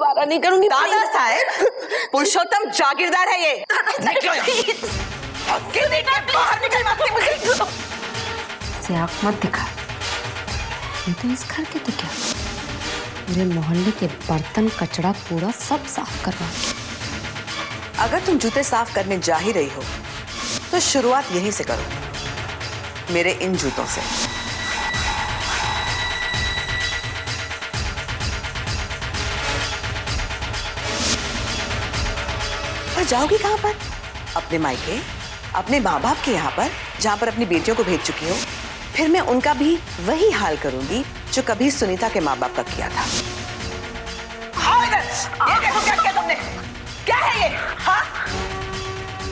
दोबारा नहीं करूंगी। दादा साहब, पुरुषोत्तम जागीरदार है ये। निकलो बाहर निकल मुझे। से आँख मत दिखा, ये तो इस घर के तो क्या, पूरे मोहल्ले के बर्तन कचड़ा कूड़ा सब साफ करवा। अगर तुम जूते साफ करने जा ही रही हो तो शुरुआत यहीं से करो, मेरे इन जूतों से। और जाओगी कहां पर? अपने मायके, अपने माँ बाप के यहाँ पर, जहां पर अपनी बेटियों को भेज चुकी हो। फिर मैं उनका भी वही हाल करूंगी जो कभी सुनीता के माँ बाप का किया था। ये देखो क्या किया तुमने, क्या है ये? हाँ,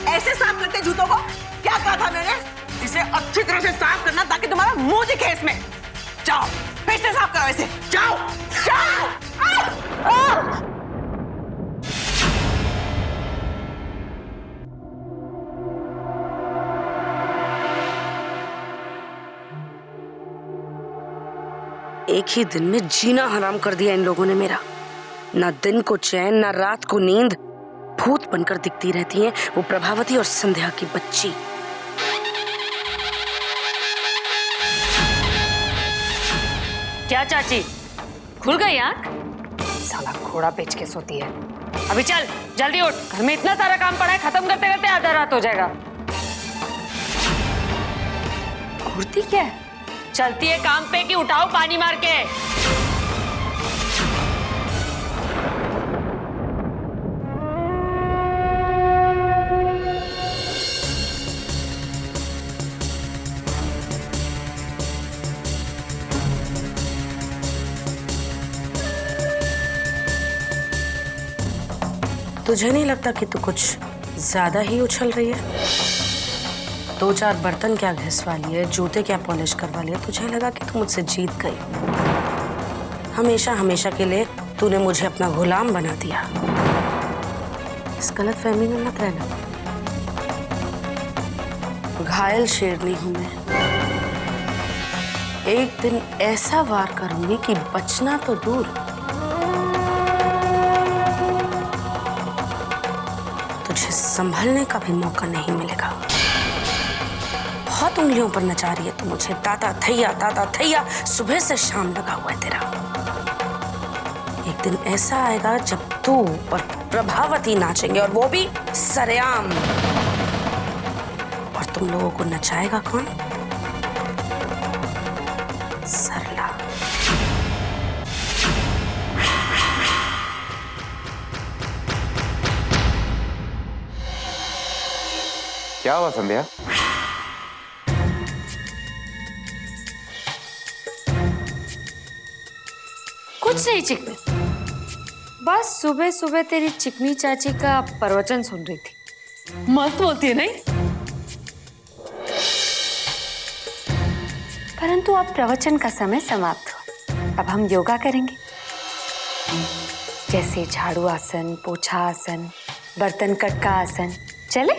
ऐसे साफ करते जूतों को? क्या कहा था मैंने? इसे अच्छी तरह से साफ करना ताकि तुम्हारा मुंह दिखे इसमें। जाओ फिर से साफ करो इसे, जाओ जाओ। एक ही दिन में जीना हराम कर दिया इन लोगों ने मेरा। ना दिन को चैन, ना रात को नींद, भूत बनकर दिखती रहती हैं वो प्रभावती और संध्या की बच्ची। क्या चाची, खुल गई आँख? साला घोड़ा बेच के सोती है। अभी चल जल्दी उठ, घर में इतना सारा काम पड़ा है, खत्म करते करते आधा रात हो जाएगा। घूरती क्या है? चलती है काम पे कि उठाओ पानी मार के? तुझे नहीं लगता कि तू कुछ ज्यादा ही उछल रही है? 2-4 बर्तन क्या घिसवा लिए, जूते क्या पॉलिश करवा लिए, तुझे लगा कि तू मुझसे जीत गई। हमेशा हमेशा के लिए तूने मुझे अपना गुलाम बना दिया। इस गलत फहमी में मत रहना। घायल शेरनी हूं मैं। एक दिन ऐसा वार करूंगी कि बचना तो दूर, तुझे संभलने का भी मौका नहीं मिलेगा। बहुत उंगलियों पर नचा रही है तू मुझे। ताता थैया सुबह से शाम लगा हुआ है तेरा। एक दिन ऐसा आएगा जब तू और प्रभावती नाचेंगे, और वो भी सरेआम। और तुम लोगों को नचाएगा कौन? सरला। क्या हुआ संध्या? कुछ नहीं चिकनी, बस सुबह सुबह तेरी चिकनी चाची का प्रवचन सुन रही थी। मस्त बोलती है नहीं? परंतु अब प्रवचन का समय समाप्त हुआ, अब हम योगा करेंगे। जैसे झाड़ू आसन, पोछा आसन, बर्तन कटका आसन। चले?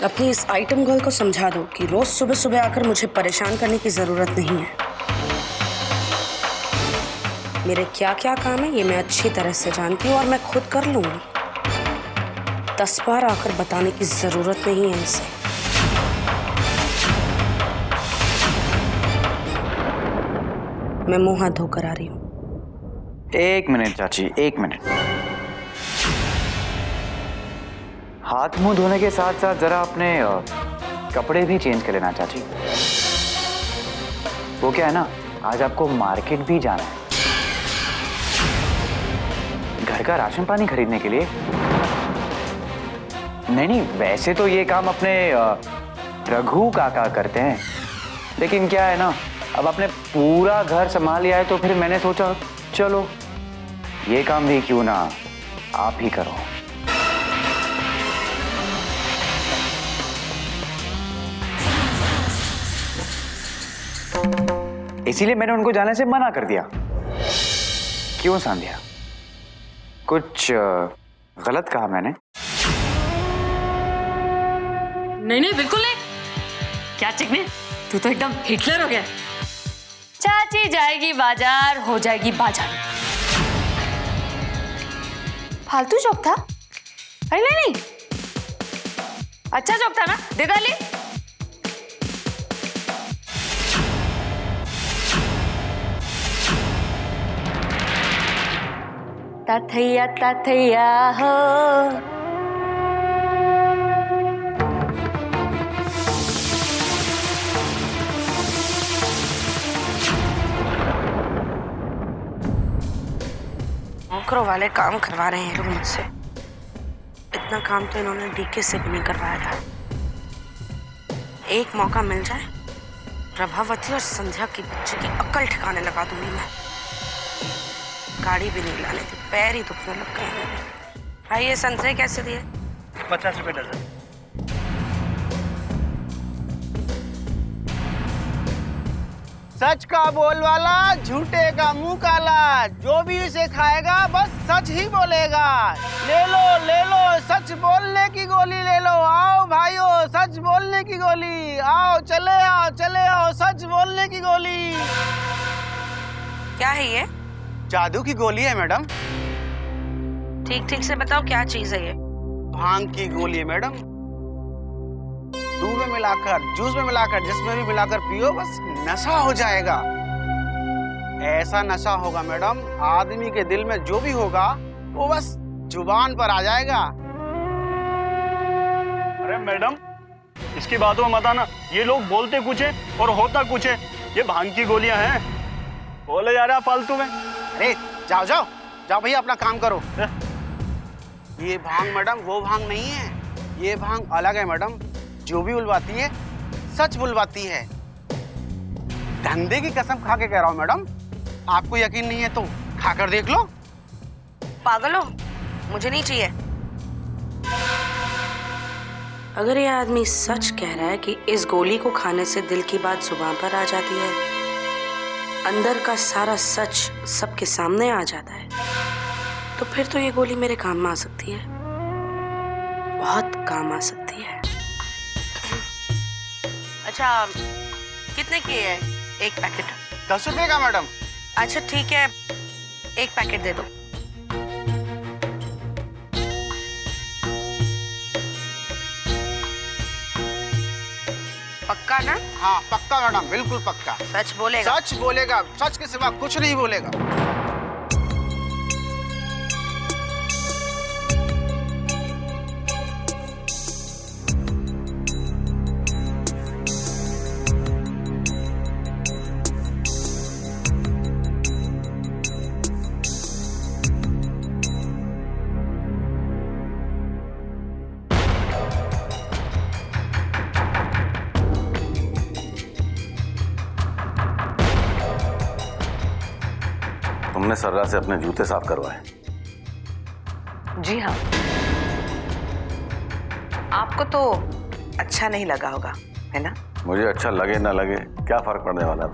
अपनी इस आइटम गर्ल को समझा दो कि रोज सुबह सुबह आकर मुझे परेशान करने की जरूरत नहीं है। मेरे क्या क्या काम है ये मैं अच्छी तरह से जानती हूँ और मैं खुद कर लूंगी। 10 बार आकर बताने की जरूरत नहीं है इसे। मैं मुंह हाथ धोकर आ रही हूँ। 1 मिनट चाची, 1 मिनट। हाथ मुंह धोने के साथ साथ जरा अपने कपड़े भी चेंज कर लेना चाची। वो क्या है ना, आज आपको मार्केट भी जाना है, घर का राशन पानी खरीदने के लिए। नहीं, वैसे तो ये काम अपने रघु काका करते हैं, लेकिन क्या है ना, अब आपने पूरा घर संभाल लिया है तो फिर मैंने सोचा चलो ये काम भी क्यों ना आप ही करो। इसीलिए मैंने उनको जाने से मना कर दिया। क्यों संध्या, कुछ गलत कहा मैंने? नहीं बिल्कुल नहीं। क्या चिकने, तू तो एकदम हिटलर हो गया। चाची जाएगी बाजार, हो जाएगी बाजार। फालतू जॉब था? अरे नहीं, अच्छा जॉब था ना, दे डाली। ताथैया हो। नौकरों वाले काम करवा रहे हैं लोग मुझसे। इतना काम तो इन्होंने डीके से भी नहीं करवाया था। एक मौका मिल जाए, प्रभावती और संध्या की बच्चे की अक्ल ठिकाने लगा दूंगी मैं। गाड़ी भी नहीं लाने थी, पैर ही दुखने लग गए मेरे। भाई ये संतरे कैसे दिए? 50 रुपए दर्जन। सच का बोल वाला, झूठे का मुंह काला। जो भी इसे खाएगा बस सच ही बोलेगा। ले लो सच बोलने की गोली ले लो। आओ भाइयों, सच बोलने की गोली। आओ चले आओ सच बोलने की गोली। क्या है ये? जादू की गोली है मैडम। ठीक से बताओ क्या चीज है ये? भांग की गोली है मैडम। दूध में मिलाकर, जूस में मिलाकर, जिसमें भी मिलाकर पियो, बस नशा हो जाएगा। ऐसा नशा होगा मैडम, आदमी के दिल में जो भी होगा वो बस जुबान पर आ जाएगा। अरे मैडम, इसकी बातों में मत आना। ये लोग बोलते कुछ है और होता कुछ है। ये भांग की गोलियां हैं, बोले जा रहा फालतू में। अरे जाओ भैया, अपना काम करो। ये भांग मैडम वो भांग नहीं है, ये भांग अलग है मैडम। जो भी बुलवाती है सच बुलवाती है। धंधे की कसम खा के कह रहा हूँ मैडम। आपको यकीन नहीं है तो खाकर देख लो। पागल हो? मुझे नहीं चाहिए। अगर ये आदमी सच कह रहा है कि इस गोली को खाने से दिल की बात जुबान पर आ जाती है, अंदर का सारा सच सबके सामने आ जाता है, तो फिर तो ये गोली मेरे काम में आ सकती है, बहुत काम आ सकती है। अच्छा, कितने की है एक पैकेट? 10 रुपए का मैडम। अच्छा ठीक है, एक पैकेट दे दो। पक्का ना? हाँ पक्का मैडम, बिल्कुल पक्का। सच बोलेगा? सच बोलेगा, सच के सिवा कुछ नहीं बोलेगा। तुमने सर्रा से अपने जूते साफ करवाए? जी हाँ। आपको तो अच्छा नहीं लगा होगा, है ना? मुझे अच्छा लगे ना लगे क्या फर्क पड़ने वाला है।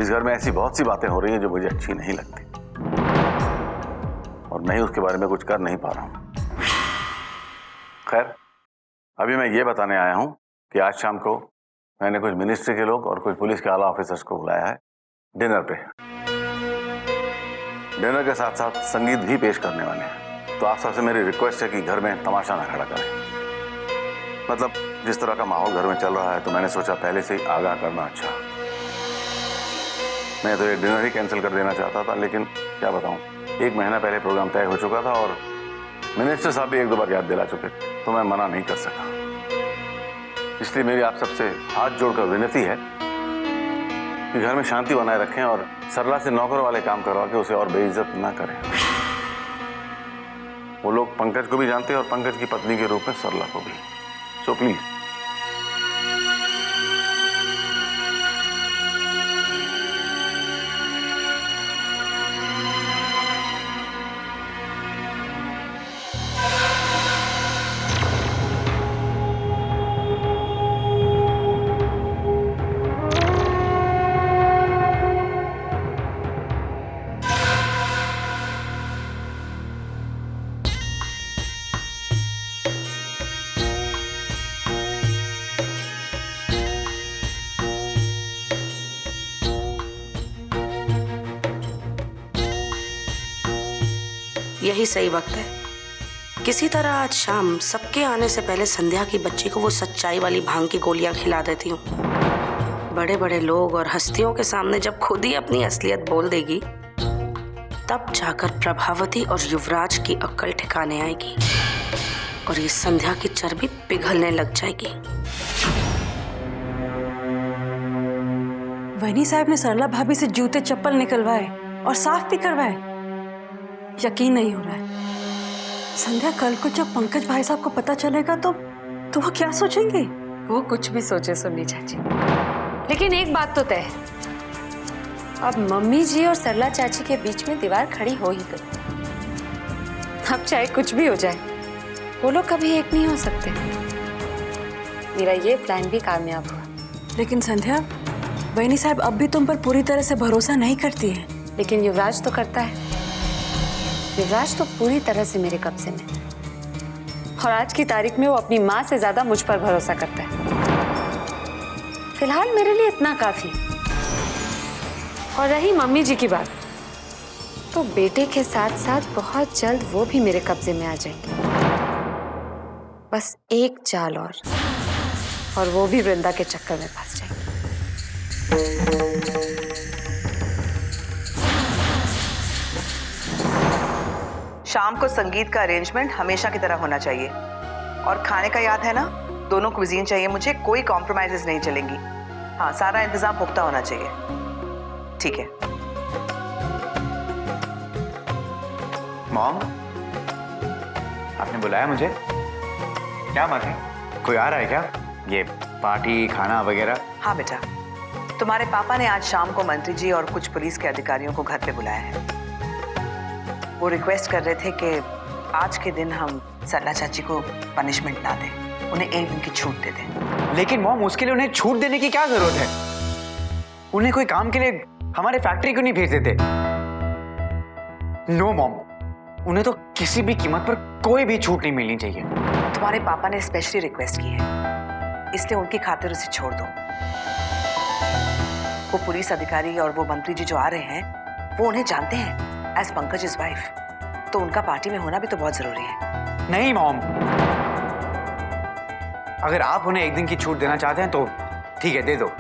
इस घर में ऐसी बहुत सी बातें हो रही हैं जो मुझे अच्छी नहीं लगती, और मैं ही उसके बारे में कुछ कर नहीं पा रहा हूं। खैर, अभी मैं ये बताने आया हूं कि आज शाम को मैंने कुछ मिनिस्ट्री के लोग और कुछ पुलिस के आला ऑफिसर्स को बुलाया है डिनर पे। डिनर के साथ साथ संगीत भी पेश करने वाले हैं। तो आप सबसे मेरी रिक्वेस्ट है कि घर में तमाशा ना खड़ा करें। मतलब जिस तरह का माहौल घर में चल रहा है, तो मैंने सोचा पहले से ही आगाह करना अच्छा। मैं तो ये डिनर ही कैंसिल कर देना चाहता था, लेकिन क्या बताऊं, 1 महीना पहले प्रोग्राम तय हो चुका था और मिनिस्टर साहब भी 1-2 बार याद दिला चुके, तो मैं मना नहीं कर सका। इसलिए मेरी आप सबसे हाथ जोड़कर विनती है कि घर में शांति बनाए रखें और सरला से नौकर वाले काम करवा के उसे और बेइज्जत ना करें। वो लोग पंकज को भी जानते हैं और पंकज की पत्नी के रूप में सरला को भी। So please. यही सही वक्त है। किसी तरह आज शाम सबके आने से पहले संध्या की बच्ची को वो सच्चाई वाली भांग की गोलियां खिला देती हूँ। बड़े बड़े लोग और हस्तियों के सामने जब खुद ही अपनी असलियत बोल देगी, तब जाकर प्रभावती और युवराज की अक्ल ठिकाने आएगी और ये संध्या की चर्बी पिघलने लग जाएगी। वनी साहब ने सरला भाभी से जूते चप्पल निकलवाए और साफ भी करवाए। यकीन नहीं हो रहा है। संध्या, कल को जब पंकज भाई साहब को पता चलेगा तो वो क्या सोचेंगे? वो कुछ भी सोचे सुननी चाची, लेकिन एक बात तो तय है, अब मम्मी जी और सरला चाची के बीच में दीवार खड़ी हो ही गई। अब चाहे कुछ भी हो जाए, वो लोग कभी एक नहीं हो सकते। मेरा ये प्लान भी कामयाब हुआ। लेकिन संध्या, वनी साहब अब भी तुम पर पूरी तरह से भरोसा नहीं करती है। लेकिन युवराज तो करता है। युवराज तो पूरी तरह से मेरे कब्जे में, और आज की तारीख में वो अपनी माँ से ज्यादा मुझ पर भरोसा करता है। फिलहाल मेरे लिए इतना काफी। और रही मम्मी जी की बात, तो बेटे के साथ साथ बहुत जल्द वो भी मेरे कब्जे में आ जाएंगे। बस एक चाल और वो भी वृंदा के चक्कर में फंस जाएंगे। शाम को संगीत का अरेंजमेंट हमेशा की तरह होना चाहिए। और खाने का याद है ना, दोनों कुजीन चाहिए मुझे, कोई कॉम्प्रोमाइजेस नहीं चलेंगी। हाँ, सारा इंतजाम पुख्ता होना चाहिए। ठीक है। मॉम, आपने बुलाया मुझे? क्या बात है? कोई आ रहा है क्या? ये पार्टी, खाना वगैरह? हाँ बेटा, तुम्हारे पापा ने आज शाम को मंत्री जी और कुछ पुलिस के अधिकारियों को घर पे बुलाया है। वो रिक्वेस्ट कर रहे थे कि आज के दिन हम सरला चाची को पनिशमेंट ना दें, उन्हें एक दिन की छूट दे दें। लेकिन मॉम, उसके लिए उन्हें छूट देने की क्या जरूरत है? उन्हें कोई काम के लिए हमारे फैक्ट्री क्यों नहीं भेज देते? नो मॉम, उन्हें तो किसी भी कीमत पर कोई भी छूट नहीं मिलनी चाहिए। तुम्हारे पापा ने स्पेशली रिक्वेस्ट की है, इसलिए उनकी खातिर उसे छोड़ दो। वो पुलिस अधिकारी और वो मंत्री जी जो आ रहे हैं, वो उन्हें जानते हैं एज पंकज इज वाइफ, तो उनका पार्टी में होना भी तो बहुत जरूरी है। नहीं मॉम, अगर आप उन्हें एक दिन की छूट देना चाहते हैं तो ठीक है, दे दो,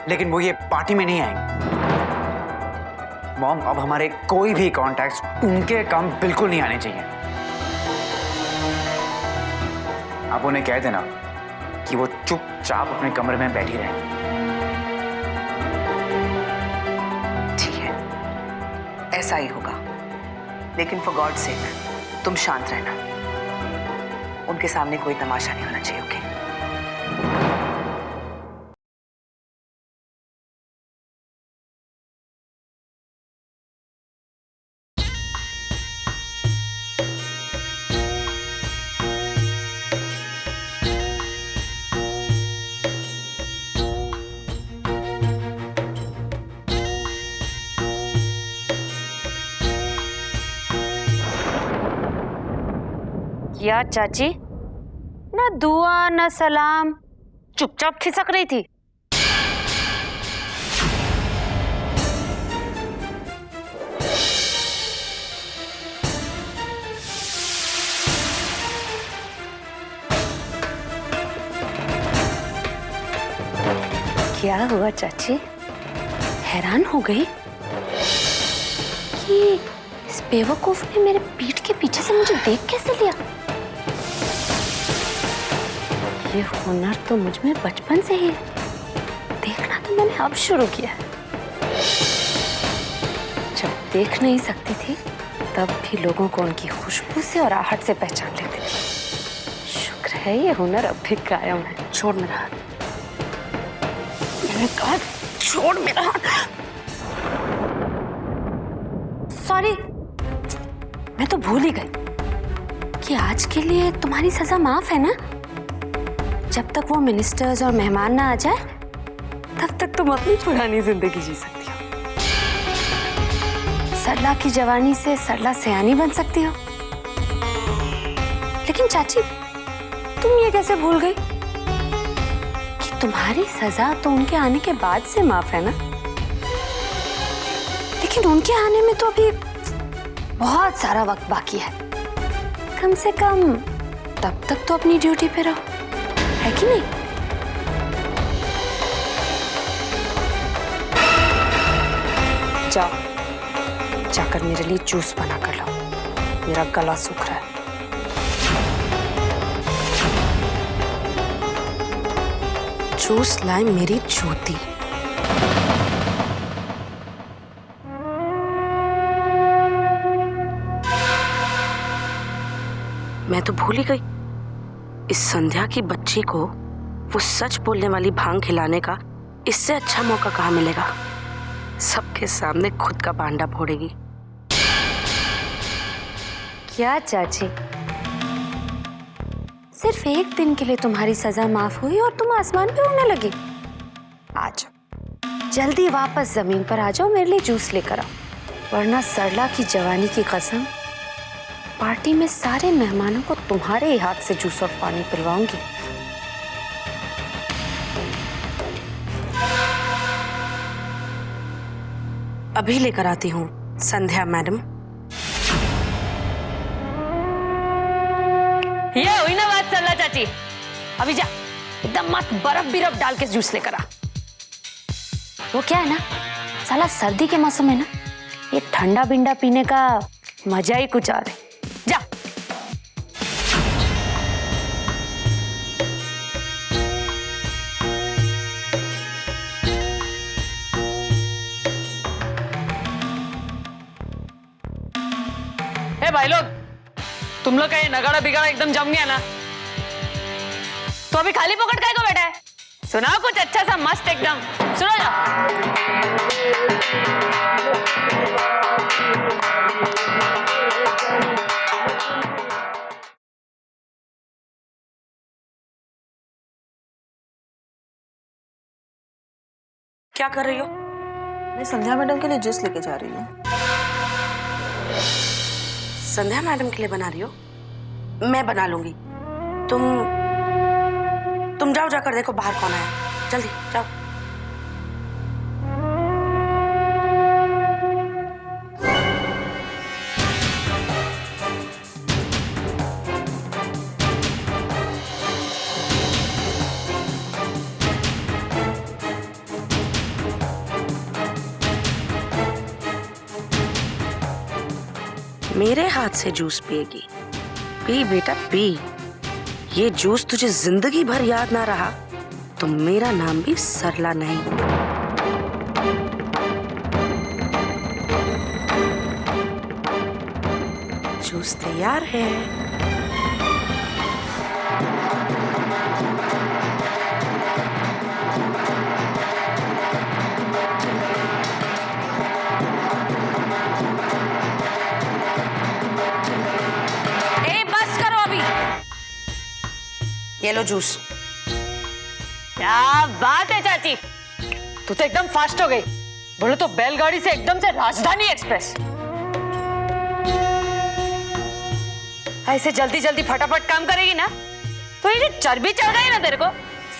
लेकिन वो ये पार्टी में नहीं आएंगे। मॉम, अब हमारे कोई भी कॉन्टैक्ट उनके काम बिल्कुल नहीं आने चाहिए। आप उन्हें कह देना कि वो चुपचाप अपने कमरे में बैठी रहे। ठीक है, ऐसा ही होगा, लेकिन फॉर गॉड सेक तुम शांत रहना। उनके सामने कोई तमाशा नहीं होना चाहिए। ओके? यार चाची, ना दुआ ना सलाम, चुपचाप खिसक रही थी। क्या हुआ चाची? हैरान हो गई कि इस बेवकूफ ने मेरे पीठ के पीछे से मुझे देख कैसे लिया? ये हुनर तो मुझ में बचपन से ही है, देखना तो मैंने अब शुरू किया है। जब देख नहीं सकती थी, तब भी लोगों को उनकी खुशबू से और आहट से पहचान लेती थी। शुक्र है ये हुनर अब भी कायम है। छोड़ मेरा हाथ, मैंने कहा छोड़ मेरा हाथ। सॉरी, मैं तो भूल ही गई कि आज के लिए तुम्हारी सजा माफ है ना। जब तक वो मिनिस्टर्स और मेहमान ना आ जाए, तब तक तुम अपनी पुरानी जिंदगी जी सकती हो। सरला की जवानी से सरला सयानी बन सकती हो। लेकिन चाची, तुम ये कैसे भूल गई कि तुम्हारी सजा तो उनके आने के बाद से माफ है ना? लेकिन उनके आने में तो अभी बहुत सारा वक्त बाकी है। कम से कम तब तक तो अपनी ड्यूटी पे रहो, है कि नहीं? जाओ, जाकर मेरे लिए जूस बना कर लाओ, मेरा गला सूख रहा है। जूस लाई मेरी ज्योति। मैं तो भूल ही गई, इस संध्या की बच्ची को वो सच बोलने वाली भांग खिलाने का इससे अच्छा मौका कहाँ मिलेगा। सबके सामने खुद का भांडा फोड़ेगी। क्या चाची, सिर्फ एक दिन के लिए तुम्हारी सजा माफ हुई और तुम आसमान पे उड़ने लगी? आ जाओ, जल्दी वापस जमीन पर आ जाओ, मेरे लिए जूस लेकर आओ, वरना सरला की जवानी की कसम, पार्टी में सारे मेहमानों को तुम्हारे ही हाथ से जूस और पानी पिलवाऊंगी। अभी लेकर आती हूँ संध्या मैडम। ये हुई ना बात सरला चाची, अभी जा एकदम मस्त बर्फ बिरफ डाल के जूस लेकर आ। वो क्या है ना, साला सर्दी के मौसम में ना ये ठंडा बिंडा पीने का मजा ही कुछ और है। जा। ए भाई लोग, तुम लोग का ये नगाड़ा बिगाड़ा एकदम जम गया ना, तो अभी खाली पकड़ काहे को बैठा है? सुनाओ कुछ अच्छा सा मस्त एकदम, सुनो जा। क्या कर रही हो? मैं संध्या मैडम के लिए जूस लेके जा रही हूँ। संध्या मैडम के लिए बना रही हो? मैं बना लूंगी। तुम जाओ, जाकर देखो बाहर कौन आया। जल्दी जाओ। मेरे हाथ से जूस पिएगी? पी बेटा पी। ये जूस तुझे जिंदगी भर याद ना रहा तो मेरा नाम भी सरला नहीं। जूस तैयार है। ये लो जूस। क्या बात है चाची, तू तो एकदम फास्ट हो गई। बोलो तो बैलगाड़ी से एकदम से राजधानी एक्सप्रेस। ऐसे जल्दी जल्दी फटाफट काम करेगी ना तो ये जो चर्बी चढ़ गई ना तेरे को,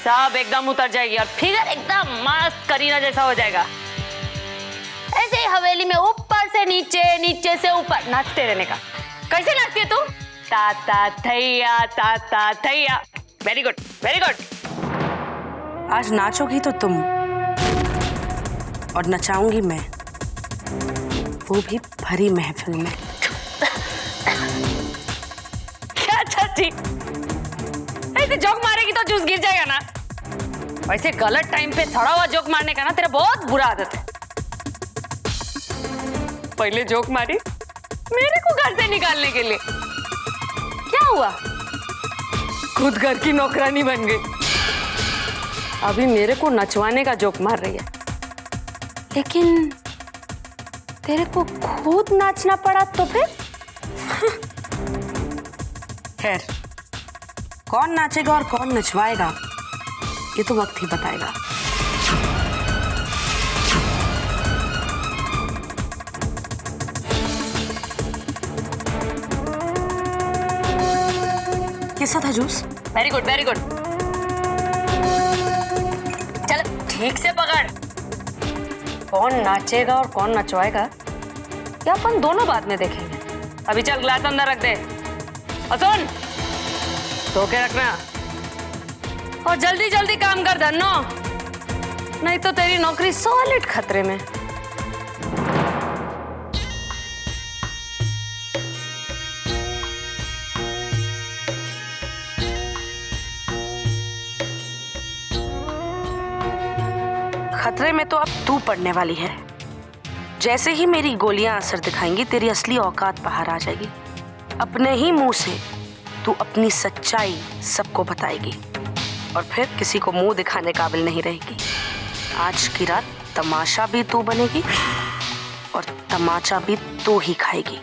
सब एकदम उतर जाएगी और फिगर एकदम मस्त करीना जैसा हो जाएगा। ऐसे ही हवेली में ऊपर से नीचे, नीचे से ऊपर नाचते रहने का। कैसे नाचती है तू? ता ता थैया, ता ता थैया। Very good, very good. आज नाचोगी तो तुम और नचाऊंगी मैं, वो भी भरी महफिल में। क्या चाची, ऐसे जोक मारेगी तो जूस गिर जाएगा ना। वैसे गलत टाइम पे सड़ा हुआ जोक मारने का ना तेरा बहुत बुरा आदत है। पहले जोक मारी मेरे को घर से निकालने के लिए, क्या हुआ? खुद घर की नौकरानी बन गई। अभी मेरे को नचवाने का जोक मार रही है। लेकिन तेरे को खुद नाचना पड़ा तो फिर? खैर, कौन नाचेगा और कौन नचवाएगा ये तो वक्त ही बताएगा। कैसा था juice? Very good, very good. चल ठीक से पकड़। कौन नाचेगा और कौन नचवाएगा ये अपन दोनों बाद में देखेंगे। अभी चल ग्लास अंदर रख दे और सुन धो के रखना और जल्दी जल्दी काम कर धन्नो, नहीं तो तेरी नौकरी सॉलिड खतरे में। खतरे में तो अब तू पड़ने वाली है। जैसे ही मेरी गोलियां असर दिखाएंगी तेरी असली औकात बाहर आ जाएगी। अपने ही मुंह से तू अपनी सच्चाई सबको बताएगी और फिर किसी को मुंह दिखाने काबिल नहीं रहेगी। आज की रात तमाशा भी तू बनेगी और तमाचा भी तू ही खाएगी।